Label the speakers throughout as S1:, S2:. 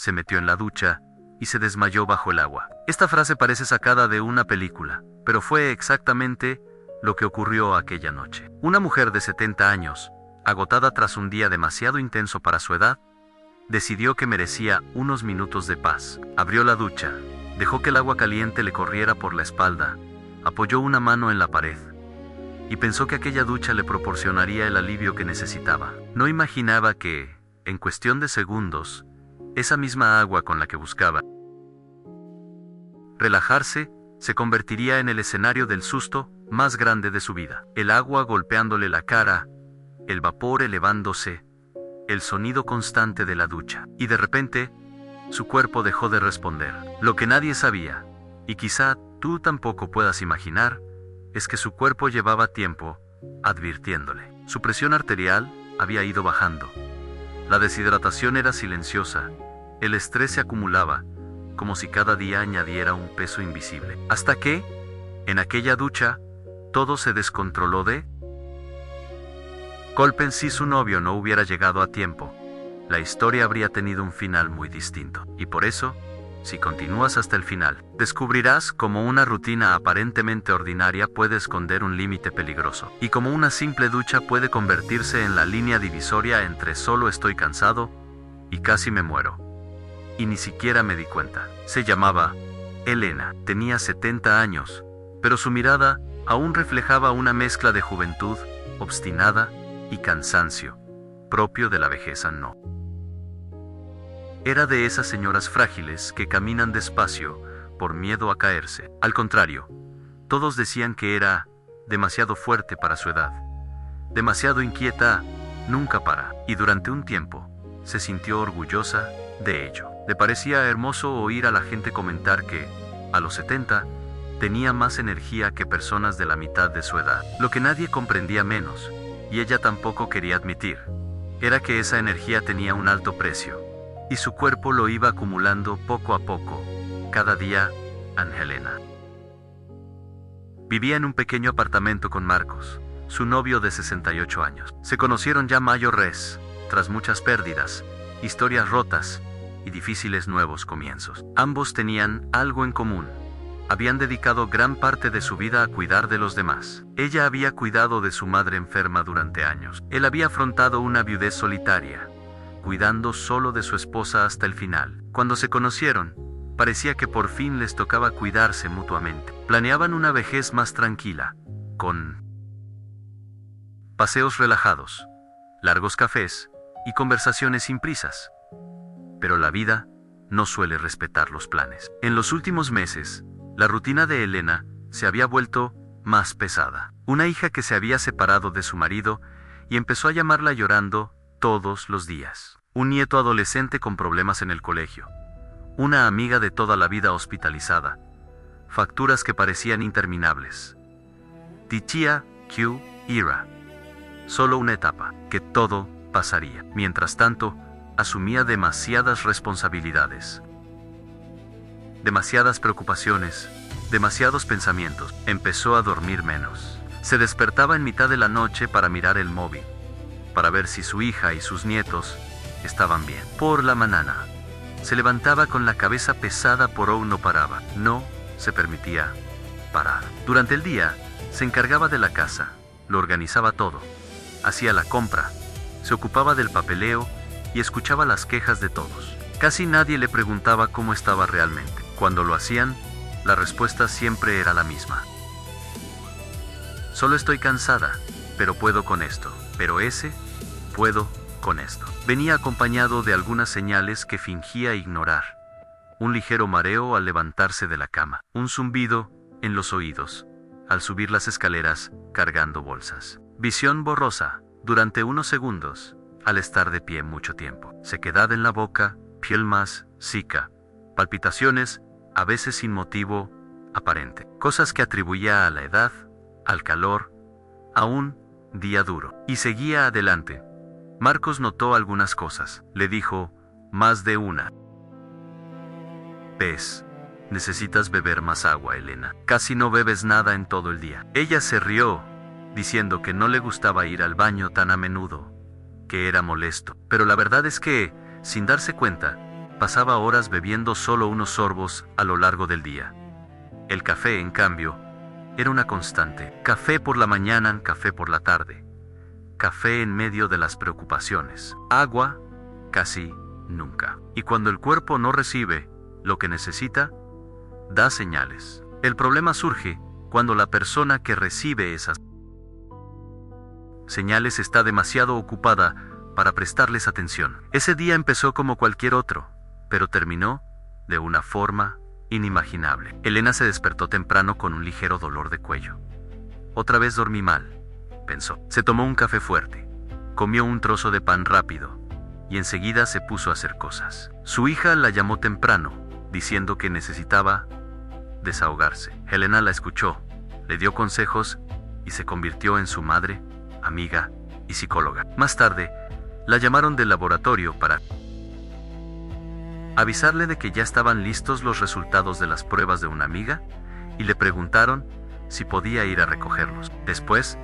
S1: se metió en la ducha y se desmayó bajo el agua. Esta frase parece sacada de una película, pero fue exactamente lo que ocurrió aquella noche. Una mujer de 70 años, agotada tras un día demasiado intenso para su edad, decidió que merecía unos minutos de paz. Abrió la ducha, dejó que el agua caliente le corriera por la espalda, apoyó una mano en la pared y pensó que aquella ducha le proporcionaría el alivio que necesitaba. No imaginaba que, en cuestión de segundos, esa misma agua con la que buscaba relajarse se convertiría en el escenario del susto más grande de su vida. El agua golpeándole la cara, el vapor elevándose, el sonido constante de la ducha. Y de repente, su cuerpo dejó de responder. Lo que nadie sabía, y quizá tú tampoco puedas imaginar, es que su cuerpo llevaba tiempo advirtiéndole. Su presión arterial había ido bajando. La deshidratación era silenciosa. El estrés se acumulaba, como si cada día añadiera un peso invisible. Hasta que, en aquella ducha, todo se descontroló de golpe. Si su novio no hubiera llegado a tiempo, la historia habría tenido un final muy distinto. Y por eso, si continúas hasta el final, descubrirás cómo una rutina aparentemente ordinaria puede esconder un límite peligroso, y cómo una simple ducha puede convertirse en la línea divisoria entre solo estoy cansado y casi me muero. Y ni siquiera me di cuenta. Se llamaba Elena, tenía 70 años, pero su mirada aún reflejaba una mezcla de juventud, obstinada y cansancio, propio de la vejez. No era de esas señoras frágiles que caminan despacio por miedo a caerse. Al contrario, todos decían que era demasiado fuerte para su edad, demasiado inquieta, nunca para, y durante un tiempo se sintió orgullosa de ello. Le parecía hermoso oír a la gente comentar que, a los 70, tenía más energía que personas de la mitad de su edad. Lo que nadie comprendía menos, y ella tampoco quería admitir, era que esa energía tenía un alto precio, y su cuerpo lo iba acumulando poco a poco, cada día. Angelina vivía en un pequeño apartamento con Marcos, su novio de 68 años. Se conocieron ya mayores, tras muchas pérdidas, historias rotas y difíciles nuevos comienzos. Ambos tenían algo en común. Habían dedicado gran parte de su vida a cuidar de los demás. Ella había cuidado de su madre enferma durante años. Él había afrontado una viudez solitaria, cuidando solo de su esposa hasta el final. Cuando se conocieron, parecía que por fin les tocaba cuidarse mutuamente. Planeaban una vejez más tranquila, con paseos relajados, largos cafés y conversaciones sin prisas. Pero la vida no suele respetar los planes. En los últimos meses, la rutina de Elena se había vuelto más pesada. Una hija que se había separado de su marido y empezó a llamarla llorando todos los días. Un nieto adolescente con problemas en el colegio. Una amiga de toda la vida hospitalizada. Facturas que parecían interminables. Tichia, Q, Ira. Solo una etapa, que todo pasaría. Mientras tanto, asumía demasiadas responsabilidades. Demasiadas preocupaciones, demasiados pensamientos. Empezó a dormir menos. Se despertaba en mitad de la noche para mirar el móvil, para ver si su hija y sus nietos estaban bien. Por la mañana, se levantaba con la cabeza pesada por aún no paraba. No se permitía parar. Durante el día, se encargaba de la casa, lo organizaba todo, hacía la compra, se ocupaba del papeleo y escuchaba las quejas de todos. Casi nadie le preguntaba cómo estaba realmente. Cuando lo hacían, la respuesta siempre era la misma. Solo estoy cansada, pero puedo con esto. Pero puedo con esto. Venía acompañado de algunas señales que fingía ignorar. Un ligero mareo al levantarse de la cama. Un zumbido en los oídos al subir las escaleras cargando bolsas. Visión borrosa durante unos segundos al estar de pie mucho tiempo. Sequedad en la boca, piel más seca, palpitaciones, a veces sin motivo aparente. Cosas que atribuía a la edad, al calor, a un día duro. Y seguía adelante. Marcos notó algunas cosas. Le dijo más de una vez: necesitas beber más agua, Elena. Casi no bebes nada en todo el día. Ella se rió, diciendo que no le gustaba ir al baño tan a menudo, que era molesto. Pero la verdad es que, sin darse cuenta, pasaba horas bebiendo solo unos sorbos a lo largo del día. El café, en cambio, era una constante. Café por la mañana, café por la tarde. Café en medio de las preocupaciones. Agua, casi nunca. Y cuando el cuerpo no recibe lo que necesita, da señales. El problema surge cuando la persona que recibe esas señales está demasiado ocupada para prestarles atención. Ese día empezó como cualquier otro, pero terminó de una forma inimaginable. Elena se despertó temprano con un ligero dolor de cuello. Otra vez dormí mal, pensó. Se tomó un café fuerte, comió un trozo de pan rápido y enseguida se puso a hacer cosas. Su hija la llamó temprano, diciendo que necesitaba desahogarse. Elena la escuchó, le dio consejos y se convirtió en su madre, amiga y psicóloga. Más tarde, la llamaron del laboratorio para avisarle de que ya estaban listos los resultados de las pruebas de una amiga y le preguntaron si podía ir a recogerlos. Después,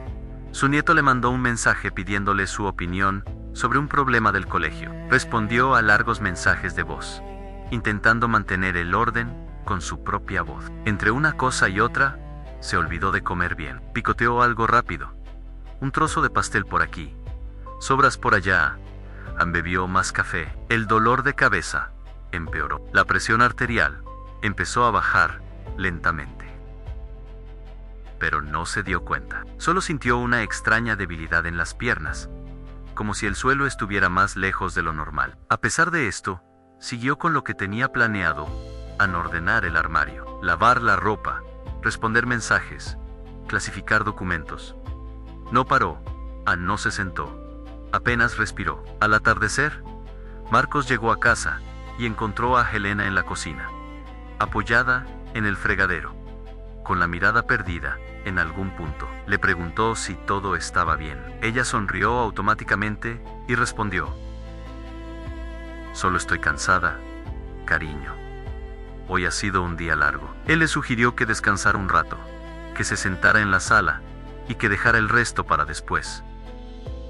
S1: su nieto le mandó un mensaje pidiéndole su opinión sobre un problema del colegio. Respondió a largos mensajes de voz, intentando mantener el orden con su propia voz. Entre una cosa y otra, se olvidó de comer bien. Picoteó algo rápido, un trozo de pastel por aquí, sobras por allá, bebió más café. El dolor de cabeza empeoró. La presión arterial empezó a bajar lentamente. Pero no se dio cuenta. Solo sintió una extraña debilidad en las piernas, como si el suelo estuviera más lejos de lo normal. A pesar de esto, siguió con lo que tenía planeado: ordenar el armario, lavar la ropa, responder mensajes, clasificar documentos. No paró, no se sentó, apenas respiró. Al atardecer, Marcos llegó a casa y encontró a Elena en la cocina, apoyada en el fregadero, con la mirada perdida en algún punto. Le preguntó si todo estaba bien. Ella sonrió automáticamente y respondió: solo estoy cansada, cariño. Hoy ha sido un día largo. Él le sugirió que descansara un rato, que se sentara en la sala y que dejara el resto para después.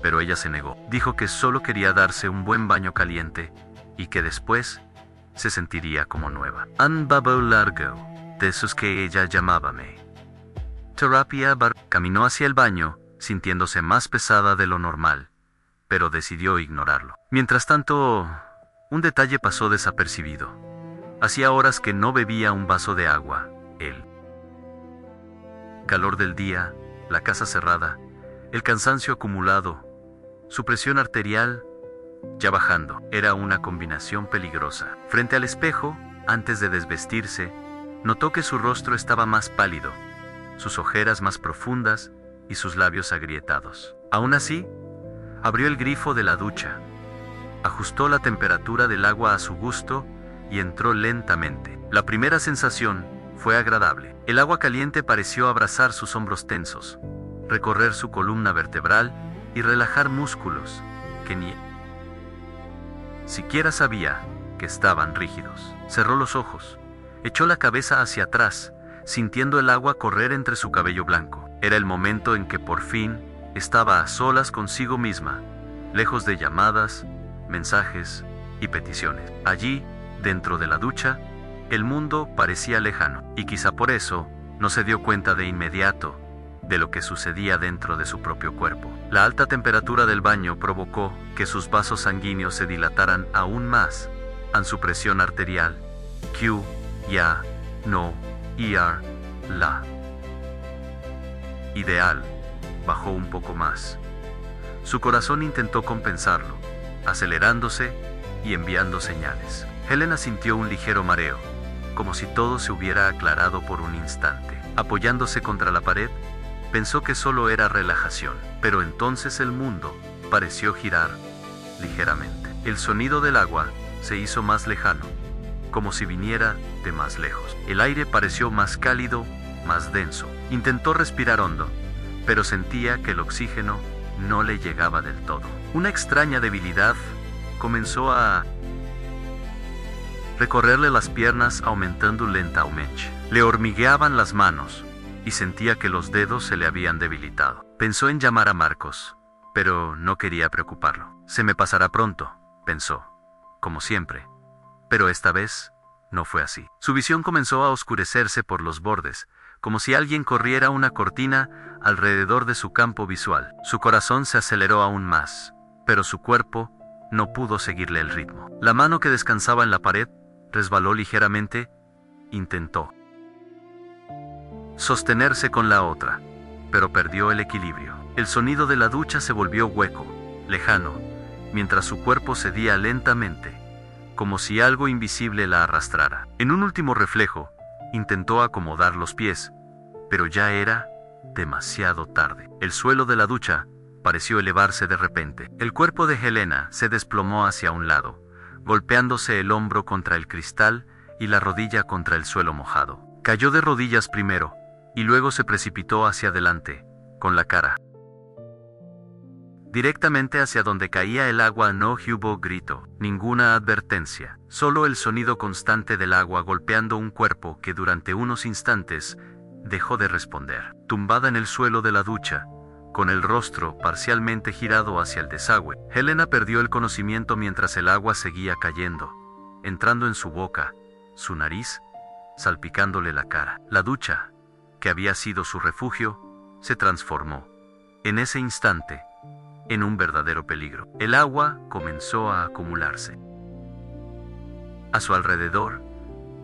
S1: Pero ella se negó. Dijo que solo quería darse un buen baño caliente y que después se sentiría como nueva. Un babo largo, de esos que ella llamábame terapia bar. Caminó hacia el baño, sintiéndose más pesada de lo normal, pero decidió ignorarlo. Mientras tanto, un detalle pasó desapercibido. Hacía horas que no bebía un vaso de agua. El calor del día, la casa cerrada, el cansancio acumulado, su presión arterial ya bajando. Era una combinación peligrosa. Frente al espejo, antes de desvestirse, notó que su rostro estaba más pálido, sus ojeras más profundas y sus labios agrietados. Aún así, abrió el grifo de la ducha, ajustó la temperatura del agua a su gusto y entró lentamente. La primera sensación fue agradable. El agua caliente pareció abrazar sus hombros tensos, recorrer su columna vertebral y relajar músculos que ni siquiera sabía que estaban rígidos. Cerró los ojos, echó la cabeza hacia atrás, sintiendo el agua correr entre su cabello blanco. Era el momento en que por fin estaba a solas consigo misma, lejos de llamadas, mensajes y peticiones. Allí, dentro de la ducha, el mundo parecía lejano, y quizá por eso no se dio cuenta de inmediato de lo que sucedía dentro de su propio cuerpo. La alta temperatura del baño provocó que sus vasos sanguíneos se dilataran aún más, su presión arterial, Q, ya, no, la ideal, bajó un poco más. Su corazón intentó compensarlo, acelerándose y enviando señales. Elena sintió un ligero mareo, como si todo se hubiera aclarado por un instante. Apoyándose contra la pared, pensó que solo era relajación, pero entonces el mundo pareció girar ligeramente. El sonido del agua se hizo más lejano, como si viniera de más lejos. El aire pareció más cálido, más denso. Intentó respirar hondo, pero sentía que el oxígeno no le llegaba del todo. Una extraña debilidad comenzó a recorrerle las piernas, aumentando lentamente. Le hormigueaban las manos y sentía que los dedos se le habían debilitado. Pensó en llamar a Marcos, pero no quería preocuparlo. Se me pasará pronto, pensó, como siempre, Pero esta vez no fue así. Su visión comenzó a oscurecerse por los bordes, como si alguien corriera una cortina alrededor de su campo visual. Su corazón se aceleró aún más, pero su cuerpo no pudo seguirle el ritmo. La mano que descansaba en la pared resbaló ligeramente. Intentó sostenerse con la otra, pero perdió el equilibrio. El sonido de la ducha se volvió hueco, lejano, mientras su cuerpo cedía lentamente, como si algo invisible la arrastrara. En un último reflejo, intentó acomodar los pies, pero ya era demasiado tarde. El suelo de la ducha pareció elevarse de repente. El cuerpo de Helena se desplomó hacia un lado, golpeándose el hombro contra el cristal y la rodilla contra el suelo mojado. Cayó de rodillas primero, y luego se precipitó hacia adelante, con la cara directamente hacia donde caía el agua. No hubo grito, ninguna advertencia, solo el sonido constante del agua golpeando un cuerpo que durante unos instantes dejó de responder. Tumbada en el suelo de la ducha, con el rostro parcialmente girado hacia el desagüe, Helena perdió el conocimiento mientras el agua seguía cayendo, entrando en su boca, su nariz, salpicándole la cara. La ducha, que había sido su refugio, se transformó, en ese instante, en un verdadero peligro. El agua comenzó a acumularse a su alrededor,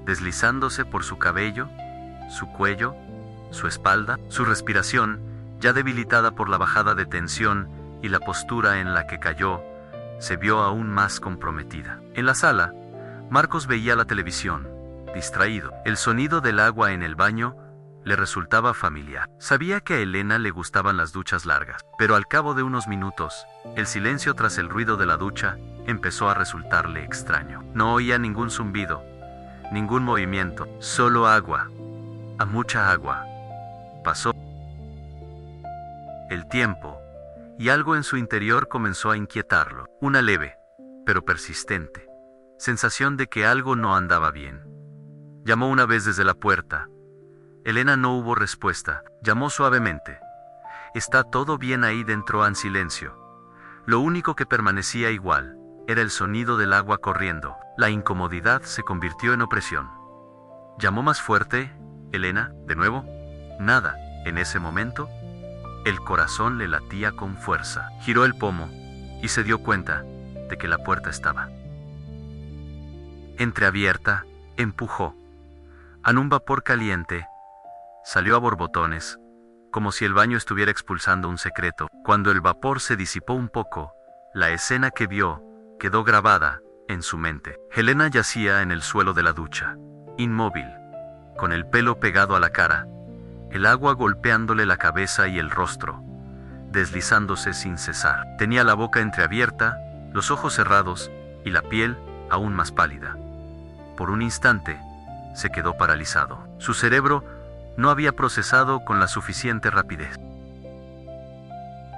S1: deslizándose por su cabello, su cuello, su espalda. Su respiración, ya debilitada por la bajada de tensión y la postura en la que cayó, se vio aún más comprometida. En la sala, Marcos veía la televisión, distraído. El sonido del agua en el baño le resultaba familiar. Sabía que a Helena le gustaban las duchas largas, pero al cabo de unos minutos, el silencio tras el ruido de la ducha empezó a resultarle extraño. No oía ningún zumbido, ningún movimiento, solo agua, a mucha agua. Pasó el tiempo, y algo en su interior comenzó a inquietarlo. Una leve, pero persistente, sensación de que algo no andaba bien. Llamó una vez desde la puerta. Helena no hubo respuesta. Llamó suavemente. «¿Está todo bien ahí dentro?» En silencio. Lo único que permanecía igual era el sonido del agua corriendo. La incomodidad se convirtió en opresión. Llamó más fuerte. «Helena, de nuevo». Nada. En ese momento, el corazón le latía con fuerza. Giró el pomo y se dio cuenta de que la puerta estaba entreabierta. Empujó. Un vapor caliente salió a borbotones, como si el baño estuviera expulsando un secreto. Cuando el vapor se disipó un poco, la escena que vio quedó grabada en su mente. Helena yacía en el suelo de la ducha, inmóvil, con el pelo pegado a la cara, el agua golpeándole la cabeza y el rostro, deslizándose sin cesar. Tenía la boca entreabierta, los ojos cerrados y la piel aún más pálida. Por un instante, se quedó paralizado. Su cerebro no había procesado con la suficiente rapidez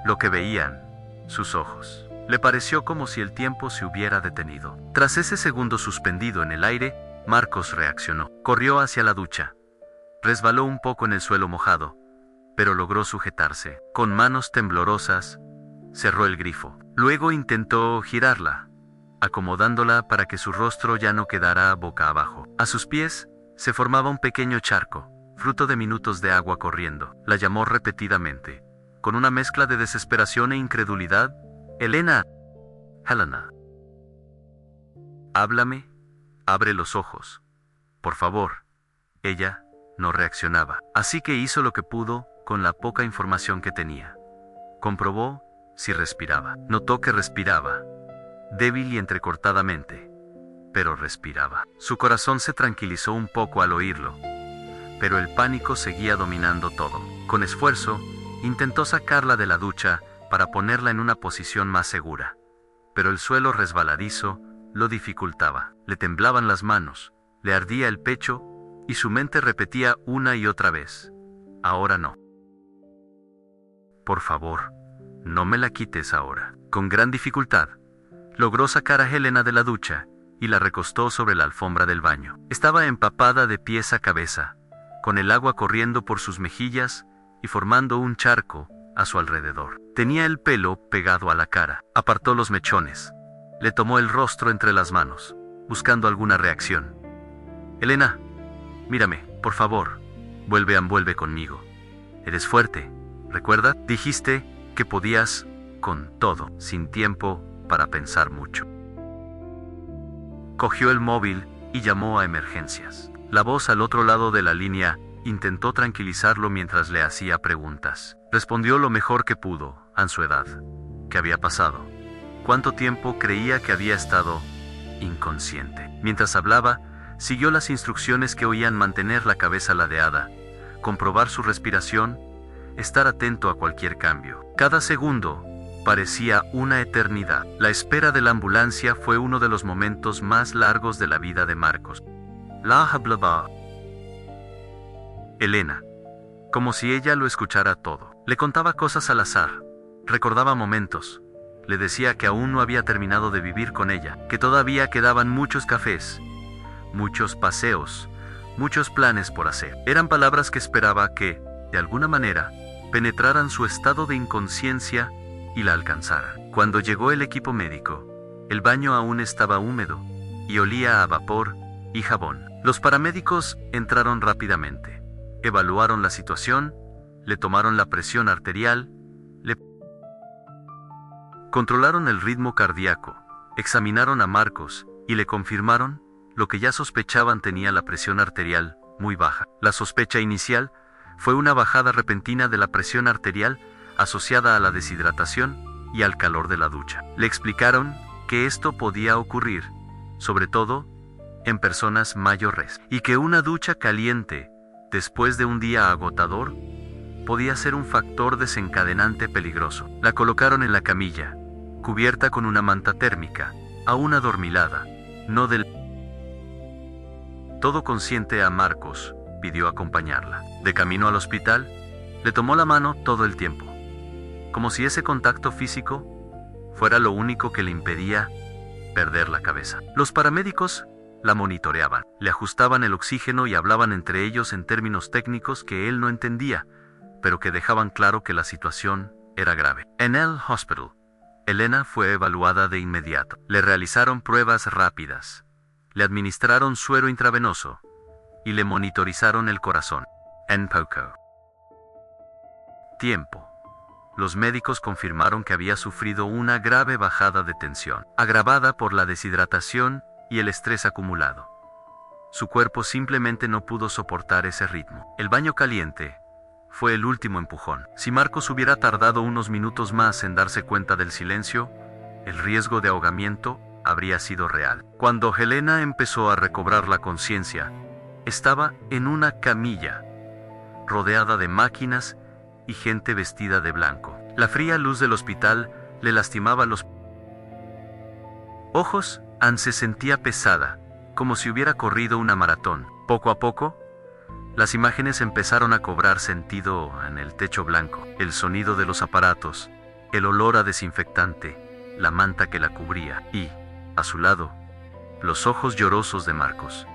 S1: lo que veían sus ojos. Le pareció como si el tiempo se hubiera detenido. Tras ese segundo suspendido en el aire, Marcos reaccionó. Corrió hacia la ducha. Resbaló un poco en el suelo mojado, pero logró sujetarse. Con manos temblorosas, cerró el grifo. Luego intentó girarla, acomodándola para que su rostro ya no quedara boca abajo. A sus pies se formaba un pequeño charco, fruto de minutos de agua corriendo. La llamó repetidamente, con una mezcla de desesperación e incredulidad. «Helena, Helena. Háblame, abre los ojos. Por favor». Ella no reaccionaba, así que hizo lo que pudo con la poca información que tenía. Comprobó si respiraba. Notó que respiraba, débil y entrecortadamente, pero respiraba. Su corazón se tranquilizó un poco al oírlo, pero el pánico seguía dominando todo. Con esfuerzo, intentó sacarla de la ducha para ponerla en una posición más segura, pero el suelo resbaladizo lo dificultaba. Le temblaban las manos, le ardía el pecho y su mente repetía una y otra vez: «Ahora no. Por favor, no me la quites ahora». Con gran dificultad, logró sacar a Helena de la ducha y la recostó sobre la alfombra del baño. Estaba empapada de pies a cabeza, con el agua corriendo por sus mejillas y formando un charco a su alrededor. Tenía el pelo pegado a la cara. Apartó los mechones. Le tomó el rostro entre las manos. buscando alguna reacción. Elena, mírame, por favor. Vuelve conmigo. Eres fuerte. ¿Recuerda? Dijiste que podías con todo, sin tiempo para pensar mucho. Cogió el móvil y llamó a emergencias. La voz al otro lado de la línea intentó tranquilizarlo mientras le hacía preguntas. Respondió lo mejor que pudo, a su edad. ¿Qué había pasado? ¿Cuánto tiempo creía que había estado inconsciente? Mientras hablaba, siguió las instrucciones que oían: mantener la cabeza ladeada, comprobar su respiración, estar atento a cualquier cambio. Cada segundo parecía una eternidad. La espera de la ambulancia fue uno de los momentos más largos de la vida de Marcos. La hablaba Elena, como si ella lo escuchara todo. Le contaba cosas al azar, recordaba momentos, le decía que aún no había terminado de vivir con ella, que todavía quedaban muchos cafés, muchos paseos, muchos planes por hacer. Eran palabras que esperaba que, de alguna manera, penetraran su estado de inconsciencia y la alcanzaran. Cuando llegó el equipo médico, el baño aún estaba húmedo y olía a vapor y jabón. Los paramédicos entraron rápidamente, evaluaron la situación, le tomaron la presión arterial, le controlaron el ritmo cardíaco, examinaron a Marcos y le confirmaron lo que ya sospechaban: tenía la presión arterial muy baja. La sospecha inicial fue una bajada repentina de la presión arterial asociada a la deshidratación y al calor de la ducha. Le explicaron que esto podía ocurrir, sobre todo, en personas mayores, y que una ducha caliente, después de un día agotador, podía ser un factor desencadenante peligroso. La colocaron en la camilla, cubierta con una manta térmica, aún adormilada, no del todo consciente. A Marcos pidió acompañarla. De camino al hospital, le tomó la mano todo el tiempo, como si ese contacto físico fuera lo único que le impedía perder la cabeza. Los paramédicos la monitoreaban, le ajustaban el oxígeno y hablaban entre ellos en términos técnicos que él no entendía, pero que dejaban claro que la situación era grave. En el hospital, Elena fue evaluada de inmediato. Le realizaron pruebas rápidas, le administraron suero intravenoso y le monitorizaron el corazón. En poco tiempo, los médicos confirmaron que había sufrido una grave bajada de tensión, agravada por la deshidratación y el estrés acumulado. Su cuerpo simplemente no pudo soportar ese ritmo. El baño caliente fue el último empujón. Si Marcos hubiera tardado unos minutos más en darse cuenta del silencio, el riesgo de ahogamiento habría sido real. Cuando Helena empezó a recobrar la conciencia, estaba en una camilla, rodeada de máquinas y gente vestida de blanco. La fría luz del hospital le lastimaba los ojos. Anne se sentía pesada, como si hubiera corrido una maratón. Poco a poco, las imágenes empezaron a cobrar sentido en el techo blanco, el sonido de los aparatos, el olor a desinfectante, la manta que la cubría y, a su lado, los ojos llorosos de Marcos,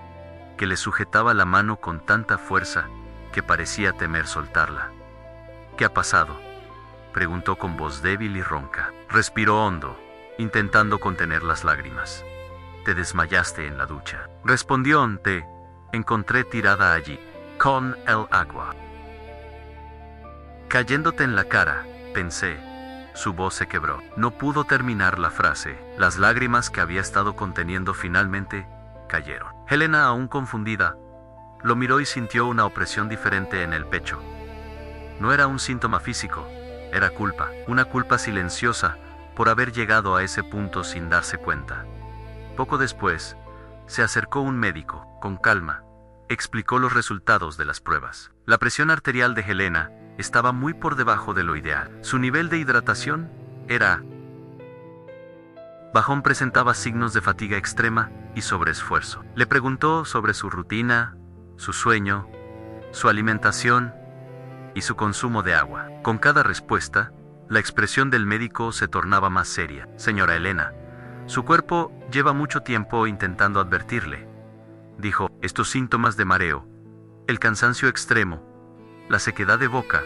S1: que le sujetaba la mano con tanta fuerza que parecía temer soltarla. ¿Qué ha pasado?, preguntó con voz débil y ronca. Respiró hondo, intentando contener las lágrimas. Te desmayaste en la ducha, respondió. Te encontré tirada allí, con el agua cayéndote en la cara, pensé. Su voz se quebró. No pudo terminar la frase. Las lágrimas que había estado conteniendo finalmente cayeron. Helena, aún confundida, lo miró y sintió una opresión diferente en el pecho. No era un síntoma físico, era culpa, una culpa silenciosa por haber llegado a ese punto sin darse cuenta. Poco después, se acercó un médico, con calma, explicó los resultados de las pruebas. La presión arterial de Helena estaba muy por debajo de lo ideal. Su nivel de hidratación era bajón, presentaba signos de fatiga extrema y sobreesfuerzo. Le preguntó sobre su rutina, su sueño, su alimentación y su consumo de agua. Con cada respuesta, la expresión del médico se tornaba más seria. Señora Helena, su cuerpo lleva mucho tiempo intentando advertirle, dijo. Estos síntomas de mareo, el cansancio extremo, la sequedad de boca,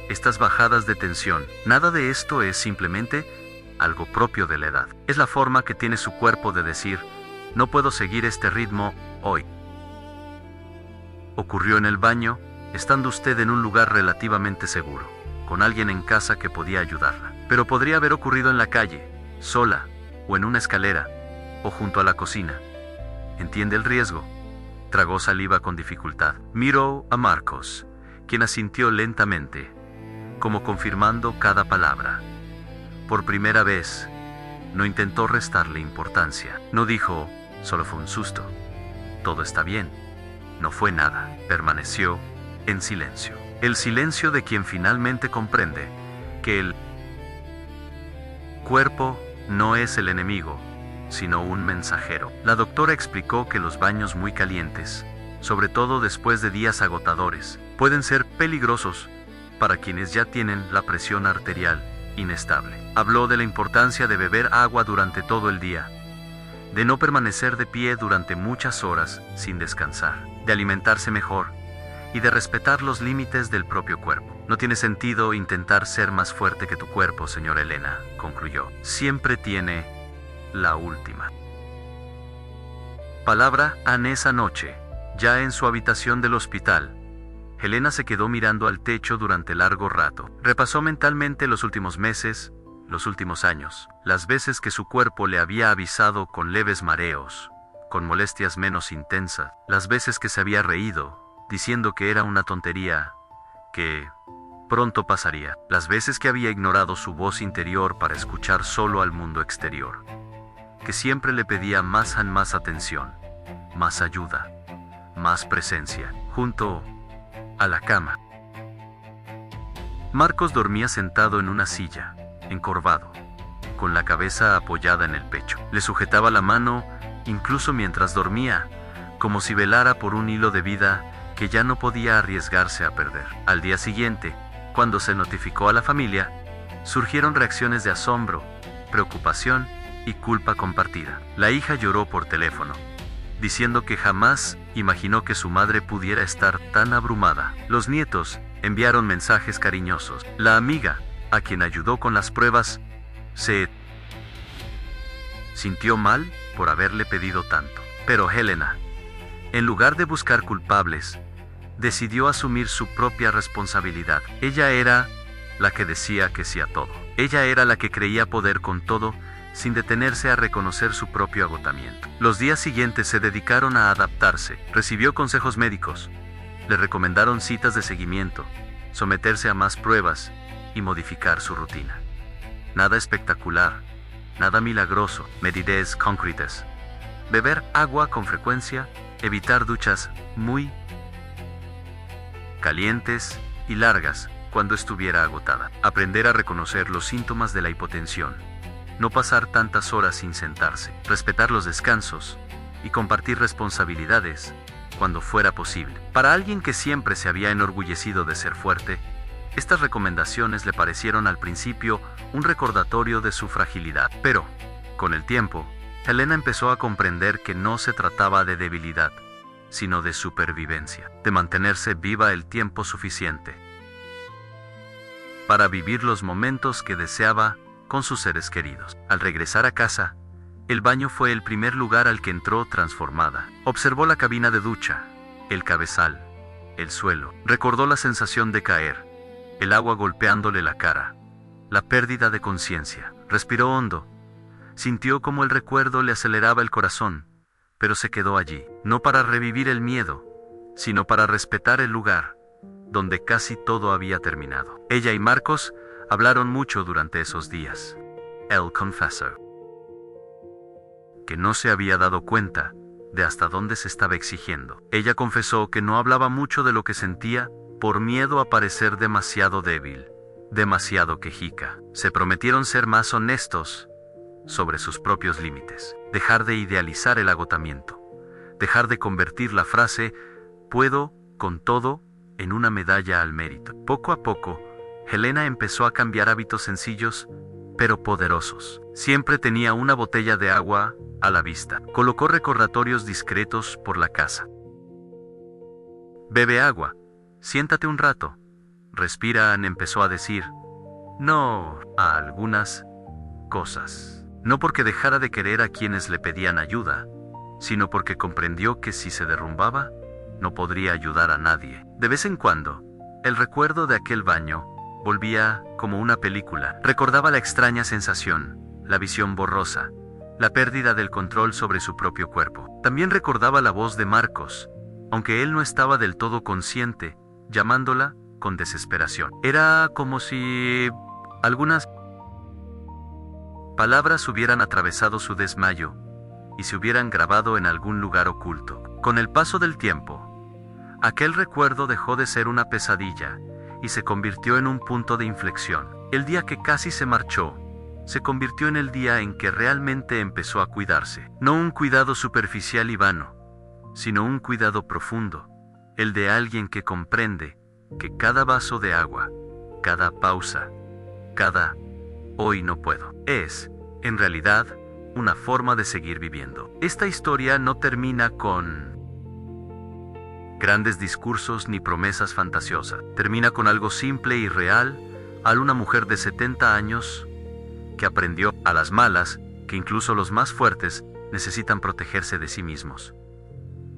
S1: estas bajadas de tensión, nada de esto es simplemente algo propio de la edad. Es la forma que tiene su cuerpo de decir, No puedo seguir este ritmo hoy. Ocurrió en el baño, estando usted en un lugar relativamente seguro, con alguien en casa que podía ayudarla. Pero podría haber ocurrido en la calle, sola, o en una escalera, o junto a la cocina. ¿Entiende el riesgo? Tragó saliva con dificultad. Miró a Marcos, quien asintió lentamente, como confirmando cada palabra. Por primera vez, no intentó restarle importancia. No dijo, solo fue un susto. Todo está bien. No fue nada. Permaneció en silencio. El silencio de quien finalmente comprende que el cuerpo no es el enemigo, sino un mensajero. La doctora explicó que los baños muy calientes, sobre todo después de días agotadores, pueden ser peligrosos para quienes ya tienen la presión arterial inestable. Habló de la importancia de beber agua durante todo el día, de no permanecer de pie durante muchas horas sin descansar, de alimentarse mejor y de respetar los límites del propio cuerpo. No tiene sentido intentar ser más fuerte que tu cuerpo, señora Elena, concluyó. Siempre tiene la última palabra. En esa noche, ya en su habitación del hospital, Helena se quedó mirando al techo durante largo rato. Repasó mentalmente los últimos meses, los últimos años, las veces que su cuerpo le había avisado con leves mareos, con molestias menos intensas, las veces que se había reído, diciendo que era una tontería, que pronto pasaría, las veces que había ignorado su voz interior para escuchar solo al mundo exterior, que siempre le pedía más atención, más ayuda, más presencia, junto a la cama. Marcos dormía sentado en una silla, encorvado, con la cabeza apoyada en el pecho. Le sujetaba la mano, incluso mientras dormía, como si velara por un hilo de vida que ya no podía arriesgarse a perder. Al día siguiente, cuando se notificó a la familia, surgieron reacciones de asombro, preocupación y culpa compartida. La hija lloró por teléfono, diciendo que jamás imaginó que su madre pudiera estar tan abrumada. Los nietos enviaron mensajes cariñosos. La amiga, a quien ayudó con las pruebas, se sintió mal por haberle pedido tanto. Pero Helena, en lugar de buscar culpables, decidió asumir su propia responsabilidad. Ella era la que decía que sí a todo. Ella era la que creía poder con todo, sin detenerse a reconocer su propio agotamiento. Los días siguientes se dedicaron a adaptarse. Recibió consejos médicos. Le recomendaron citas de seguimiento, someterse a más pruebas y modificar su rutina. Nada espectacular, nada milagroso, medidas concretas. Beber agua con frecuencia, evitar duchas muy calientes y largas cuando estuviera agotada. Aprender a reconocer los síntomas de la hipotensión. No pasar tantas horas sin sentarse, respetar los descansos y compartir responsabilidades cuando fuera posible. Para alguien que siempre se había enorgullecido de ser fuerte, estas recomendaciones le parecieron al principio un recordatorio de su fragilidad. Pero, con el tiempo, Helena empezó a comprender que no se trataba de debilidad, sino de supervivencia, de mantenerse viva el tiempo suficiente para vivir los momentos que deseaba con sus seres queridos. Al regresar a casa, el baño fue el primer lugar al que entró transformada. Observó la cabina de ducha, el cabezal, el suelo. Recordó la sensación de caer, el agua golpeándole la cara, la pérdida de conciencia. Respiró hondo. Sintió como el recuerdo le aceleraba el corazón, pero se quedó allí, no para revivir el miedo, sino para respetar el lugar donde casi todo había terminado. Ella y Marcos hablaron mucho durante esos días. Él confesó que no se había dado cuenta de hasta dónde se estaba exigiendo. Ella confesó que no hablaba mucho de lo que sentía por miedo a parecer demasiado débil, demasiado quejica. Se prometieron ser más honestos sobre sus propios límites, dejar de idealizar el agotamiento, dejar de convertir la frase "puedo con todo" en una medalla al mérito. Poco a poco, Helena empezó a cambiar hábitos sencillos, pero poderosos. Siempre tenía una botella de agua a la vista. Colocó recordatorios discretos por la casa. Bebe agua, siéntate un rato, respira. Empezó a decir no a algunas cosas. No porque dejara de querer a quienes le pedían ayuda, sino porque comprendió que si se derrumbaba, no podría ayudar a nadie. De vez en cuando, el recuerdo de aquel baño volvía como una película. Recordaba la extraña sensación, la visión borrosa, la pérdida del control sobre su propio cuerpo. También recordaba la voz de Marcos, aunque él no estaba del todo consciente, llamándola con desesperación. Era como si algunas palabras hubieran atravesado su desmayo y se hubieran grabado en algún lugar oculto. Con el paso del tiempo, aquel recuerdo dejó de ser una pesadilla y se convirtió en un punto de inflexión. El día que casi se marchó, se convirtió en el día en que realmente empezó a cuidarse. No un cuidado superficial y vano, sino un cuidado profundo, el de alguien que comprende que cada vaso de agua, cada pausa, cada hoy no puedo, es, en realidad, una forma de seguir viviendo. Esta historia no termina con grandes discursos ni promesas fantasiosas. Termina con algo simple y real, a una mujer de 70 años que aprendió a las malas que incluso los más fuertes necesitan protegerse de sí mismos.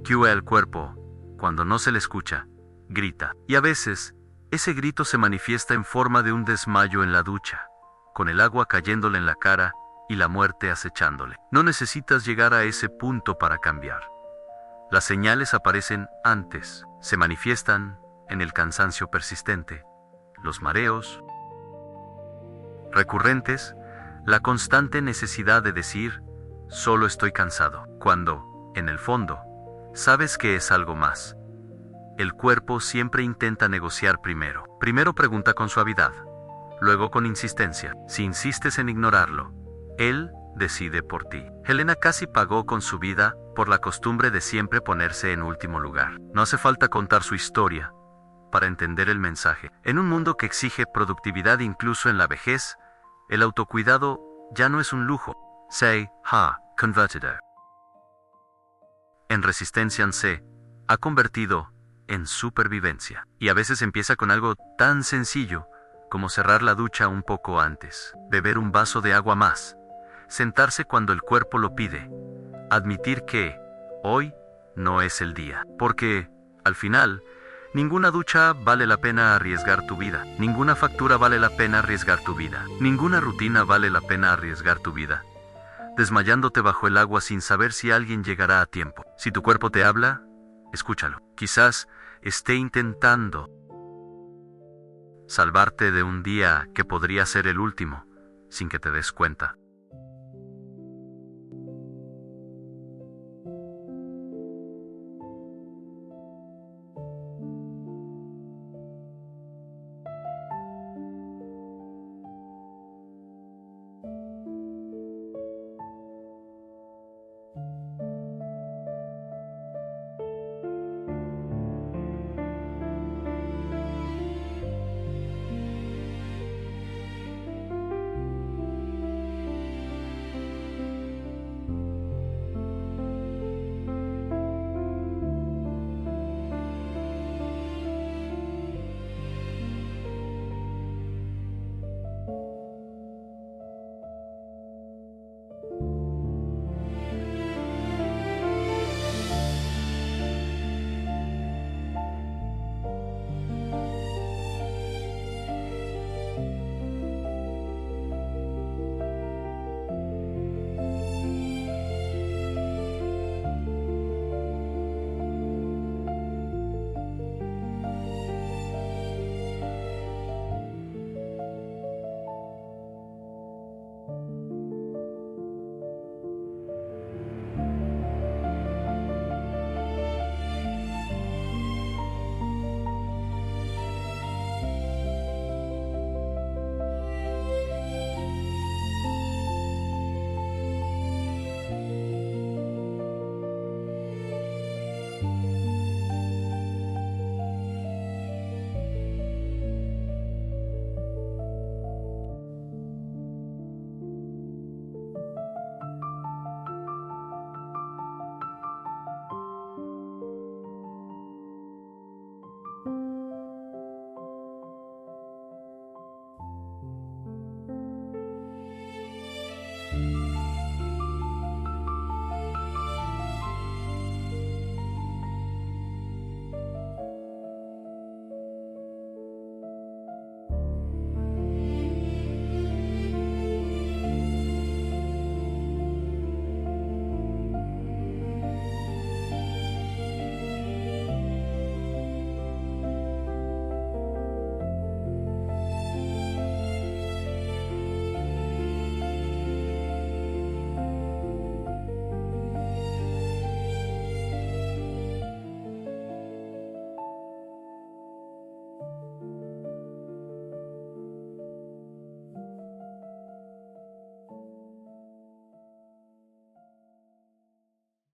S1: El cuerpo, cuando no se le escucha, grita. Y a veces, ese grito se manifiesta en forma de un desmayo en la ducha, con el agua cayéndole en la cara y la muerte acechándole. No necesitas llegar a ese punto para cambiar. Las señales aparecen antes, se manifiestan en el cansancio persistente, los mareos recurrentes, la constante necesidad de decir, solo estoy cansado, cuando, en el fondo, sabes que es algo más. El cuerpo siempre intenta negociar primero. Primero pregunta con suavidad, luego con insistencia. Si insistes en ignorarlo, él decide por ti. Helena casi pagó con su vida por la costumbre de siempre ponerse en último lugar. No hace falta contar su historia para entender el mensaje. En un mundo que exige productividad incluso en la vejez, el autocuidado ya no es un lujo. Se ha convertido en resistencia, se ha convertido en supervivencia. Y a veces empieza con algo tan sencillo como cerrar la ducha un poco antes, beber un vaso de agua más, sentarse cuando el cuerpo lo pide, admitir que hoy no es el día. Porque, al final, ninguna ducha vale la pena arriesgar tu vida, ninguna factura vale la pena arriesgar tu vida, ninguna rutina vale la pena arriesgar tu vida, desmayándote bajo el agua sin saber si alguien llegará a tiempo. Si tu cuerpo te habla, escúchalo. Quizás esté intentando salvarte de un día que podría ser el último, sin que te des cuenta.